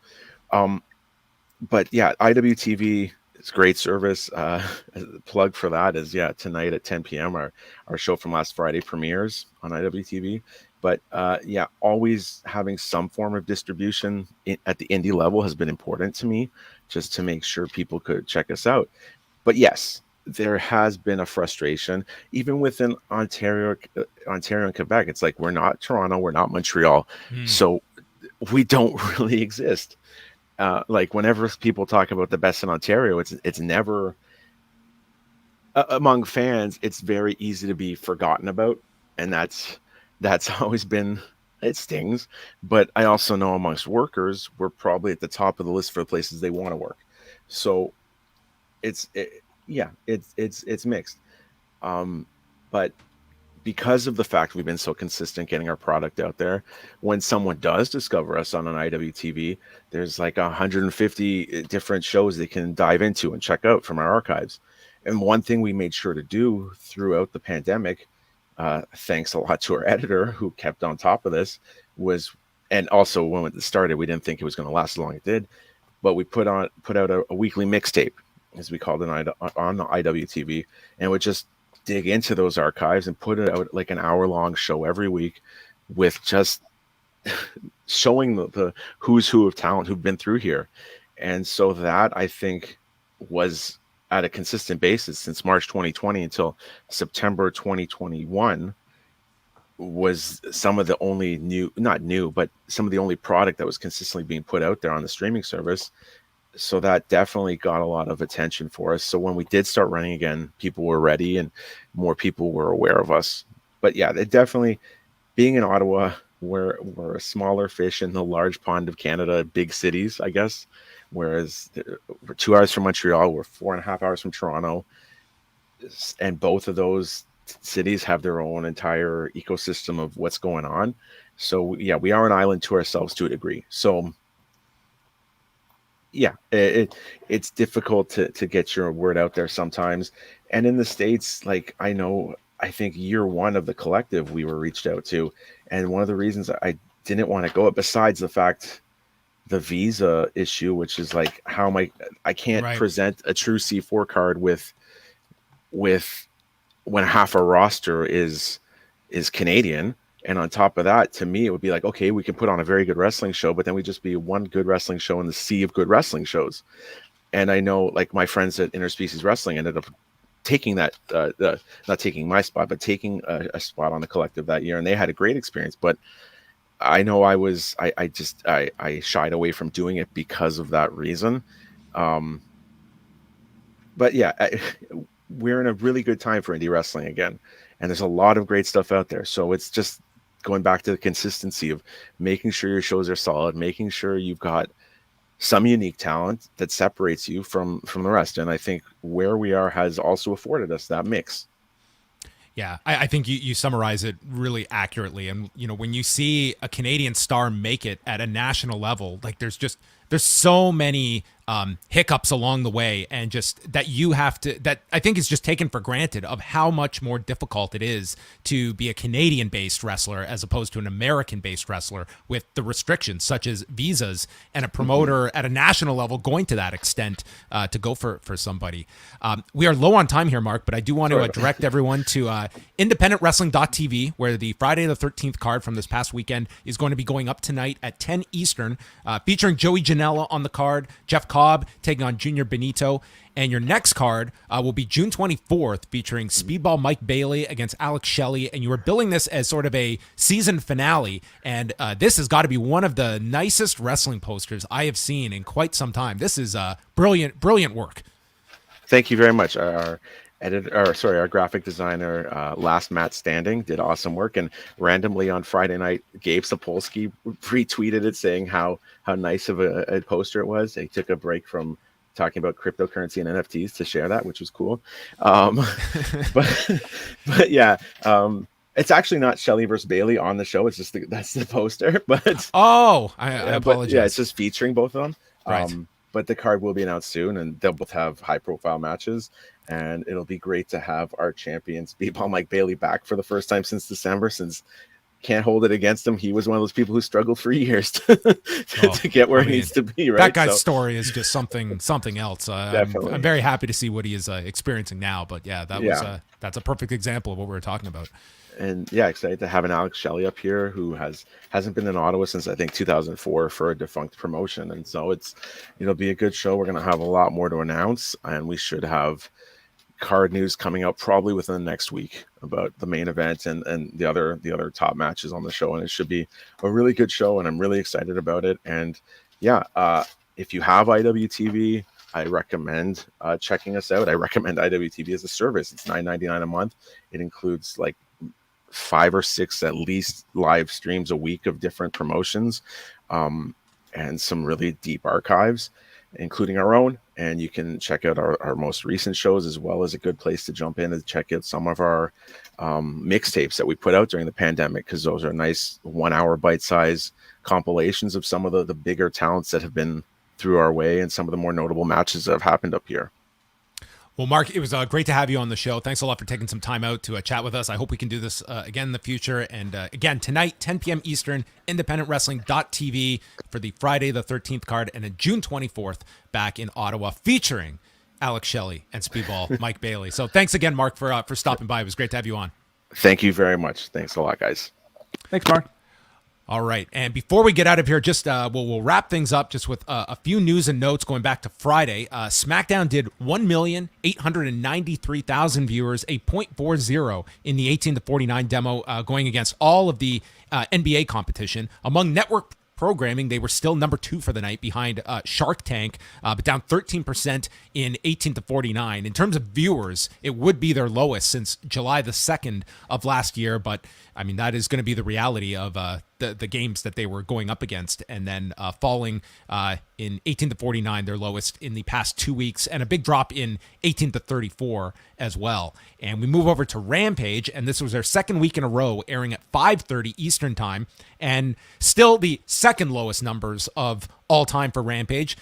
But yeah, IWTV is great service. The plug for that is, tonight at 10 p.m. Our show from last Friday premieres on IWTV. But always having some form of distribution at the indie level has been important to me, just to make sure people could check us out. But yes, there has been a frustration, even within Ontario and Quebec. It's like, we're not Toronto, we're not Montreal, so we don't really exist. Like whenever people talk about the best in Ontario, it's never among fans. It's very easy to be forgotten about, and that's always been, it stings. But I also know amongst workers, we're probably at the top of the list for the places they want to work. So it's mixed. But because of the fact we've been so consistent getting our product out there, when someone does discover us on an IWTV, there's like 150 different shows they can dive into and check out from our archives. And one thing we made sure to do throughout the pandemic, thanks a lot to our editor who kept on top of this, was, and also when it started, we didn't think it was going to last as long as it did, but we put out a weekly mixtape, as we called it, on the IWTV, and would just dig into those archives and put it out like an hour-long show every week, with just showing the who's who of talent who've been through here. And so that, I think, was at a consistent basis since March 2020 until September 2021, was some of the only but some of the only product that was consistently being put out there on the streaming service. So that definitely got a lot of attention for us. So when we did start running again, people were ready and more people were aware of us. But yeah, it definitely, being in Ottawa, we're a smaller fish in the large pond of Canada, big cities, I guess. whereas we're 2 hours from Montreal, we're 4.5 hours from Toronto, and both of those cities have their own entire ecosystem of what's going on. So yeah, we are an island to ourselves to a degree. So yeah, it's difficult to get your word out there sometimes. And in the States, like I think year one of the collective, we were reached out to. And one of the reasons I didn't want to go, besides the fact, the visa issue, which is like, how am I can't present a true C4 card with when half a roster is Canadian. And on top of that, to me, it would be like, okay, we can put on a very good wrestling show, but then we just be one good wrestling show in the sea of good wrestling shows. And I know, like, my friends at Interspecies Wrestling ended up taking that, not taking my spot, but taking a spot on the collective that year, and they had a great experience. But I know I shied away from doing it because of that reason. But yeah, we're in a really good time for indie wrestling again, and there's a lot of great stuff out there. So it's just going back to the consistency of making sure your shows are solid, making sure you've got some unique talent that separates you from the rest. And I think where we are has also afforded us that mix. Yeah, I think you summarize it really accurately. And, you know, when you see a Canadian star make it at a national level, like there's so many hiccups along the way, and just that I think is just taken for granted of how much more difficult it is to be a Canadian based wrestler as opposed to an American based wrestler, with the restrictions such as visas and a promoter at a national level going to that extent to go for somebody. We are low on time here, Mark, but I do want to direct everyone to independentwrestling.tv, where the Friday the 13th card from this past weekend is going to be going up tonight at 10 Eastern, featuring Joey Janela on the card, Jeff Cobb taking on Junior Benito. And your next card will be June 24th, featuring Speedball Mike Bailey against Alex Shelley. And you were billing this as sort of a season finale. And this has got to be one of the nicest wrestling posters I have seen in quite some time. This is brilliant work. Thank you very much. Our graphic designer, Last Matt Standing, did awesome work. And randomly on Friday night, Gabe Sapolsky retweeted it saying how nice of a poster it was. He took a break from talking about cryptocurrency and NFTs to share that, which was cool. But yeah, it's actually not Shelley versus Bailey on the show. It's just that's the poster. But I apologize. But yeah, it's just featuring both of them. Right. But the card will be announced soon, and they'll both have high-profile matches. And it'll be great to have our champion, Speedball Mike Bailey, back for the first time since December, since can't hold it against him. He was one of those people who struggled for years to get where he needs to be, right? That guy's story is just something else. Definitely. I'm very happy to see what he is experiencing now. But yeah, that's a perfect example of what we were talking about. And yeah, excited to have an Alex Shelley up here who hasn't been in Ottawa since I think 2004 for a defunct promotion. And so it'll be a good show. We're going to have a lot more to announce, and we should have card news coming up probably within the next week about the main event and the other top matches on the show. And it should be a really good show, and I'm really excited about it. And yeah, if you have IWTV, I recommend checking us out. I recommend IWTV as a service. It's $9.99 a month. It includes like 5 or 6 at least live streams a week of different promotions, and some really deep archives, including our own. And you can check out our most recent shows, as well as a good place to jump in and check out some of our mixtapes that we put out during the pandemic, because those are nice 1-hour bite-size compilations of some of the bigger talents that have been through our way and some of the more notable matches that have happened up here. Well, Mark, it was great to have you on the show. Thanks a lot for taking some time out to chat with us. I hope we can do this again in the future. And again, tonight, 10 p.m. Eastern, independentwrestling.tv for the Friday the 13th card, and then June 24th back in Ottawa, featuring Alex Shelley and Speedball Mike Bailey. So thanks again, Mark, for stopping by. It was great to have you on. Thank you very much. Thanks a lot, guys. Thanks, Mark. All right. And before we get out of here, just we'll wrap things up just with a few news and notes going back to Friday. SmackDown did 1,893,000 viewers, a .40 in the 18 to 49 demo, going against all of the NBA competition. Among network programming, they were still number 2 for the night, behind Shark Tank, but down 13% in 18 to 49. In terms of viewers, it would be their lowest since July the 2nd of last year. But I mean, that is going to be the reality of the the games that they were going up against, and then falling in 18 to 49, their lowest in the past 2 weeks, and a big drop in 18 to 34 as well. And we move over to Rampage, and this was their second week in a row airing at 5:30 Eastern time, and still the second lowest numbers of all time for Rampage.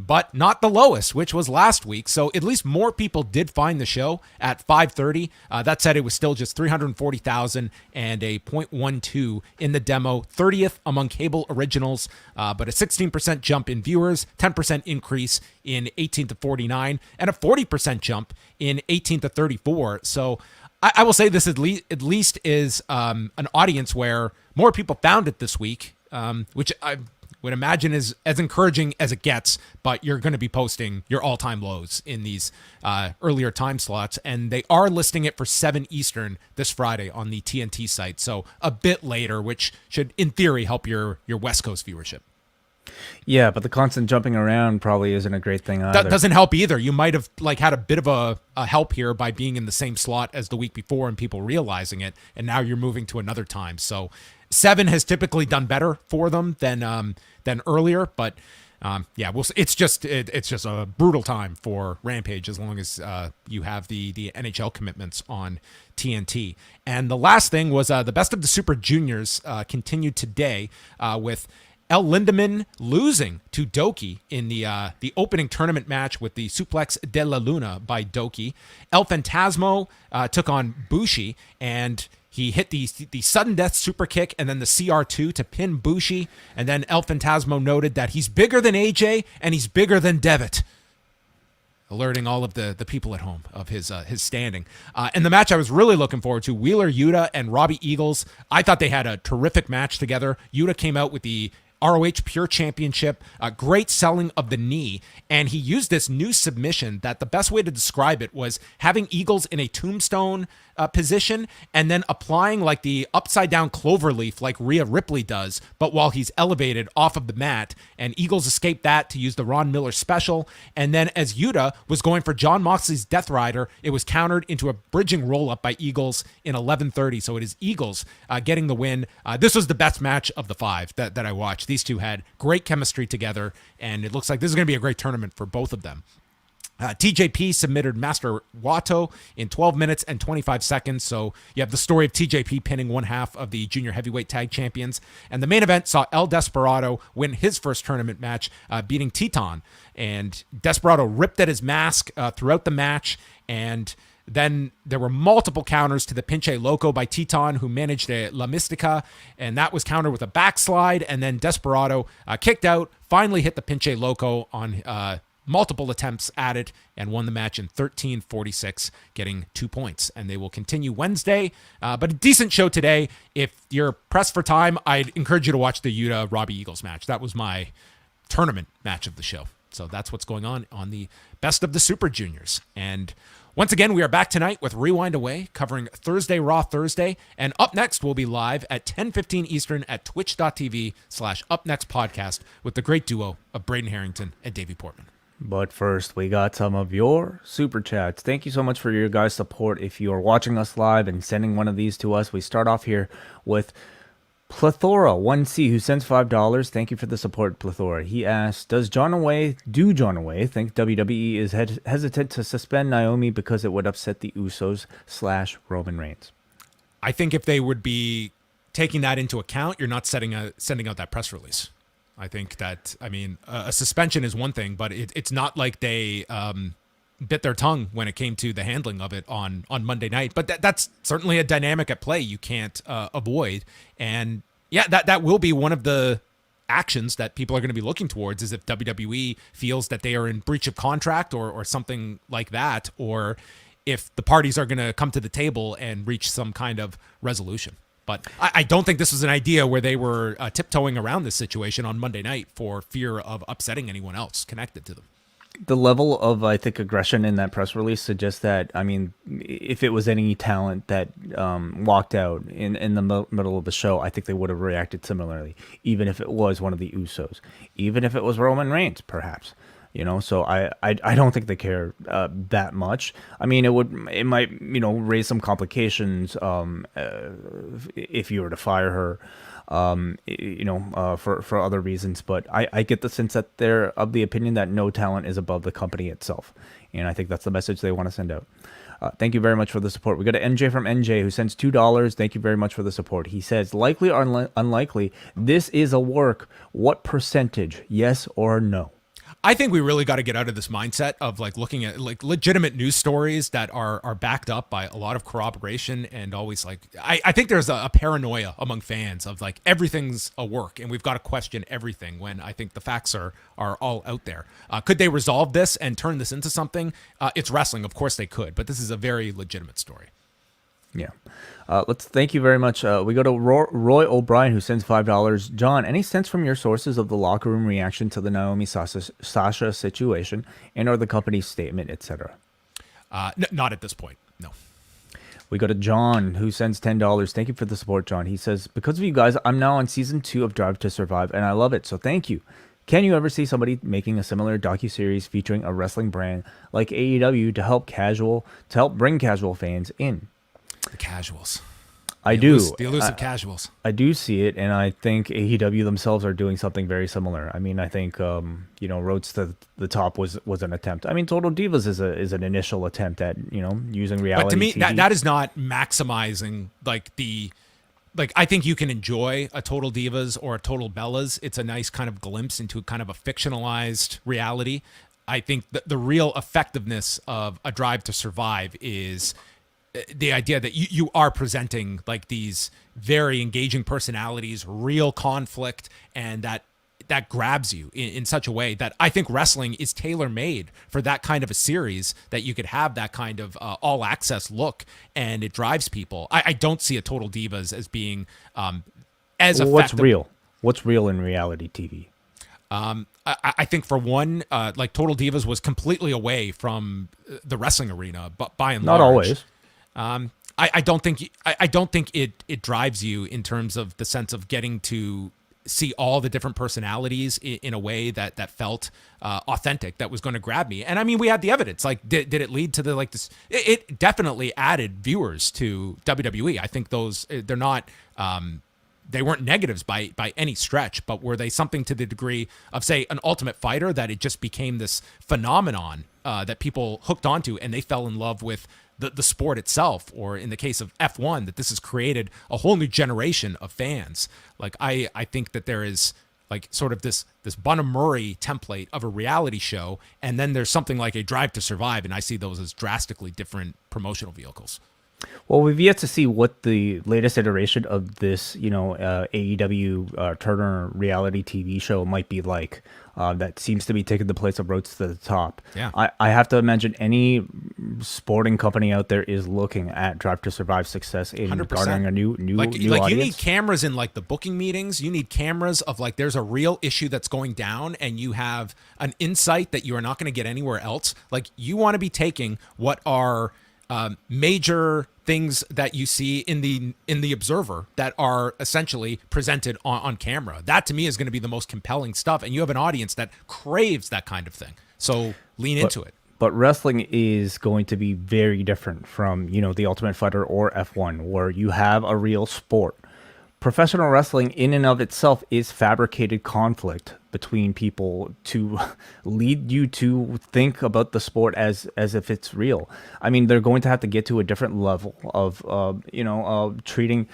But not the lowest, which was last week. So at least more people did find the show at 5:30. That said, it was still just 340,000 and a 0.12 in the demo, 30th among cable originals, but a 16% jump in viewers, 10% increase in 18 to 49, and a 40% jump in 18 to 34. So I will say this at least is an audience where more people found it this week, which I would imagine is as encouraging as it gets, but you're going to be posting your all-time lows in these earlier time slots, and they are listing it for 7 Eastern this Friday on the TNT site, so a bit later, which should, in theory, help your West Coast viewership. Yeah, but the constant jumping around probably isn't a great thing either. That doesn't help either. You might have had a bit of a help here by being in the same slot as the week before and people realizing it, and now you're moving to another time. So 7 has typically done better for them than earlier, but we'll see. It's just a brutal time for Rampage as long as you have the NHL commitments on TNT. And the last thing was the Best of the Super Juniors continued today with El Lindemann losing to Doki in the opening tournament match with the Suplex de la Luna by Doki. El Fantasmo took on Bushi, and he hit the sudden death super kick and then the CR2 to pin Bushi. And then El Fantasmo noted that he's bigger than AJ and he's bigger than Devitt, alerting all of the people at home of his standing. And the match I was really looking forward to, Wheeler Yuta and Robbie Eagles. I thought they had a terrific match together. Yuta came out with the ROH Pure Championship, great selling of the knee, and he used this new submission that the best way to describe it was having Eagles in a tombstone position and then applying like the upside down clover leaf like Rhea Ripley does, but while he's elevated off of the mat, and Eagles escaped that to use the Ron Miller special. And then as Yuta was going for John Moxley's Death Rider, it was countered into a bridging roll up by Eagles in 11:30. So it is Eagles getting the win. This was the best match of the 5 that I watched. These two had great chemistry together, and it looks like this is going to be a great tournament for both of them. TJP submitted Master Wato in 12 minutes and 25 seconds. So you have the story of TJP pinning one half of the junior heavyweight tag champions. And the main event saw El Desperado win his first tournament match, beating Teton. And Desperado ripped at his mask throughout the match. And then there were multiple counters to the Pinche Loco by Teton, who managed a La Mystica, and that was countered with a backslide. And then Desperado kicked out, finally hit the Pinche Loco on multiple attempts at it, and won the match in 13:46, getting 2 points. And they will continue Wednesday, but a decent show today. If you're pressed for time, I'd encourage you to watch the Yuta Robbie Eagles match. That was my tournament match of the show. So that's what's going on the Best of the Super Juniors. And once again, we are back tonight with Rewind Away, covering Thursday Raw Thursday. And up next, we'll be live at 10:15 Eastern at twitch.tv/upnextpodcast with the great duo of Braden Harrington and Davey Portman. But first, we got some of your super chats. Thank you so much for your guys' support. If you are watching us live and sending one of these to us, we start off here with Plethora 1C, who sends $5. Thank you for the support, Plethora. He asks, Does John Away think WWE is hesitant to suspend Naomi because it would upset the Usos / Roman Reigns? I think if they would be taking that into account, you're not sending out that press release. I think that, a suspension is one thing, but it's not like they bit their tongue when it came to the handling of it on Monday night. But that's certainly a dynamic at play you can't avoid. And yeah, that will be one of the actions that people are going to be looking towards, is if WWE feels that they are in breach of contract or something like that, or if the parties are going to come to the table and reach some kind of resolution. But I don't think this was an idea where they were tiptoeing around this situation on Monday night for fear of upsetting anyone else connected to them. The level of, I think, aggression in that press release suggests that, if it was any talent that walked out in the middle of the show, I think they would have reacted similarly, even if it was one of the Usos, even if it was Roman Reigns, perhaps. So I don't think they care that much. I mean, it might raise some complications if you were to fire her, for other reasons. But I get the sense that they're of the opinion that no talent is above the company itself, and I think that's the message they want to send out. Thank you very much for the support. We got a NJ from NJ who sends $2. Thank you very much for the support. He says, likely or unlikely, this is a work. What percentage? Yes or no? I think we really got to get out of this mindset of like looking at like legitimate news stories that are backed up by a lot of corroboration, and always like I think there's a paranoia among fans of like everything's a work and we've got to question everything, when I think the facts are all out there. Could they resolve this and turn this into something? It's wrestling, of course they could, but this is a very legitimate story. Yeah. Let's thank you very much. We go to Roy O'Brien, who sends $5. John, any sense from your sources of the locker room reaction to the Naomi Sasha situation and or the company's statement, etc.? Not at this point. No. We go to John, who sends $10. Thank you for the support, John. He says, because of you guys, I'm now on season 2 of Drive to Survive, and I love it. So thank you. Can you ever see somebody making a similar docuseries featuring a wrestling brand like AEW to help bring casual fans in? The casuals. The elusive casuals. I do see it, and I think AEW themselves are doing something very similar. I mean, I think Roads to the Top was an attempt. I mean, Total Divas is an initial attempt at using reality. But to me, TV. that is not maximizing I think you can enjoy a Total Divas or a Total Bellas. It's a nice kind of glimpse into kind of a fictionalized reality. I think the real effectiveness of a Drive to Survive is the idea that you are presenting like these very engaging personalities, real conflict, and that grabs you in such a way that I think wrestling is tailor-made for that kind of a series, that you could have that kind of all access look, and it drives people. I don't see a Total Divas as being as effective. What's real in reality TV? I think for one, like Total Divas was completely away from the wrestling arena, but by and large. Not always. I don't think it drives you in terms of the sense of getting to see all the different personalities in a way that felt authentic, that was going to grab me. And I mean, we had the evidence. Like, did it lead to this? It definitely added viewers to WWE. I think they're not. They weren't negatives by any stretch, but were they something to the degree of, say, an Ultimate Fighter, that it just became this phenomenon that people hooked onto and they fell in love with the sport itself? Or in the case of F1, that this has created a whole new generation of fans. Like, I think that there is like sort of this Bunna Murray template of a reality show, and then there's something like a Drive to Survive, and I see those as drastically different promotional vehicles. Well, we've yet to see what the latest iteration of this, AEW Turner reality TV show might be like. That seems to be taking the place of Roads to the Top. Yeah. I have to imagine any sporting company out there is looking at Drive to Survive success in 100%. garnering a new like audience. You need cameras in like the booking meetings. You need cameras of like there's a real issue that's going down, and you have an insight that you are not going to get anywhere else. Like, you want to be taking what are major things that you see in the Observer that are essentially presented on camera. That to me is going to be the most compelling stuff, and you have an audience that craves that kind of thing. So lean into it. But wrestling is going to be very different from, the Ultimate Fighter or F1, where you have a real sport. Professional wrestling in and of itself is fabricated conflict between people to lead you to think about the sport as if it's real. I mean, they're going to have to get to a different level of treating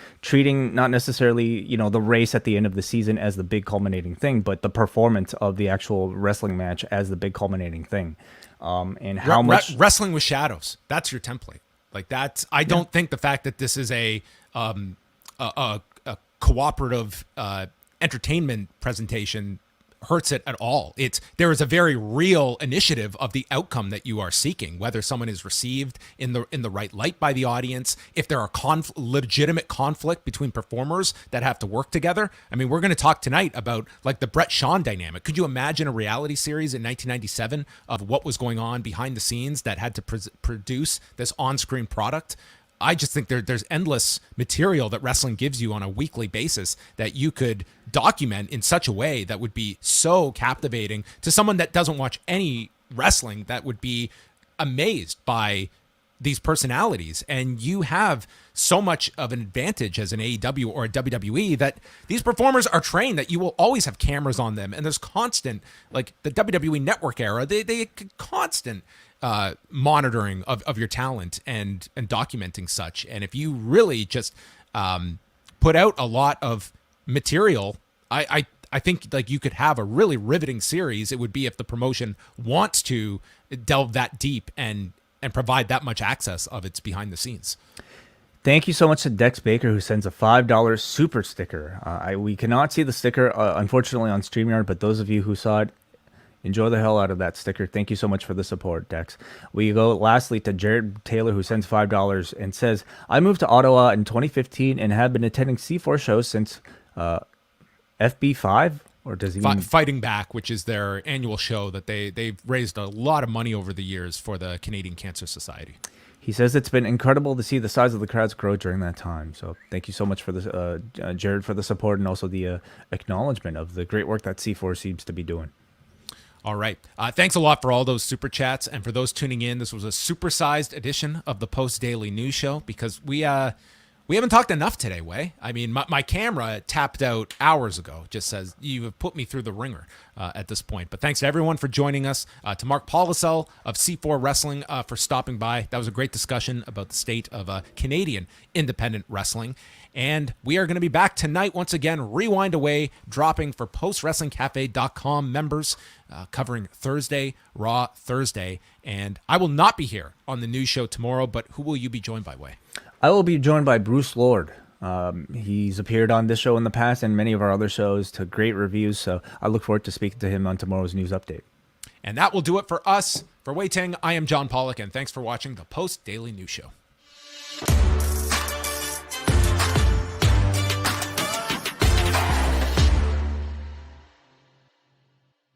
not necessarily, the race at the end of the season as the big culminating thing, but the performance of the actual wrestling match as the big culminating thing. And how much wrestling with shadows. That's your template. Like, that's, I don't think the fact that this is a cooperative entertainment presentation hurts it at all. There is a very real initiative of the outcome that you are seeking, whether someone is received in the right light by the audience, if there are legitimate conflict between performers that have to work together. I mean, we're going to talk tonight about like the Brett Shawn dynamic. Could you imagine a reality series in 1997 of what was going on behind the scenes that had to produce this on-screen product? I just think there's endless material that wrestling gives you on a weekly basis that you could document in such a way that would be so captivating to someone that doesn't watch any wrestling, that would be amazed by these personalities. And you have so much of an advantage as an AEW or a WWE that these performers are trained that you will always have cameras on them. And there's constant, like the WWE Network era, they constant monitoring of your talent and documenting such. And if you really just put out a lot of material, I think like you could have a really riveting series. It would be if the promotion wants to delve that deep and provide that much access of its behind the scenes. Thank you so much to Dex Baker, who sends a $5 super sticker. We cannot see the sticker, unfortunately, on StreamYard, but those of you who saw it, enjoy the hell out of that sticker. Thank you so much for the support, Dex. We go lastly to Jared Taylor, who sends $5 and says, I moved to Ottawa in 2015 and have been attending C4 shows since FB5, or does he mean Fighting Back, which is their annual show that they've raised a lot of money over the years for the Canadian Cancer Society. He says it's been incredible to see the size of the crowds grow during that time. So thank you so much for this, Jared, for the support and also the acknowledgement of the great work that C4 seems to be doing. All right. Thanks a lot for all those super chats. And for those tuning in, this was a supersized edition of the Post Daily News Show because we haven't talked enough today, Wai. I mean, my camera tapped out hours ago. Just says you have put me through the ringer at this point. But thanks to everyone for joining us. To Mark Pollesel of C4 Wrestling for stopping by. That was a great discussion about the state of Canadian independent wrestling. And we are going to be back tonight once again. Rewind Away, dropping for postwrestlingcafe.com members, covering Thursday, Raw Thursday. And I will not be here on the news show tomorrow, but who will you be joined by, Wai? I will be joined by Bruce Lord. He's appeared on this show in the past and many of our other shows to great reviews. So I look forward to speaking to him on tomorrow's news update. And that will do it for us. For Wai Ting, I am John Pollock, and thanks for watching the Post Daily News Show.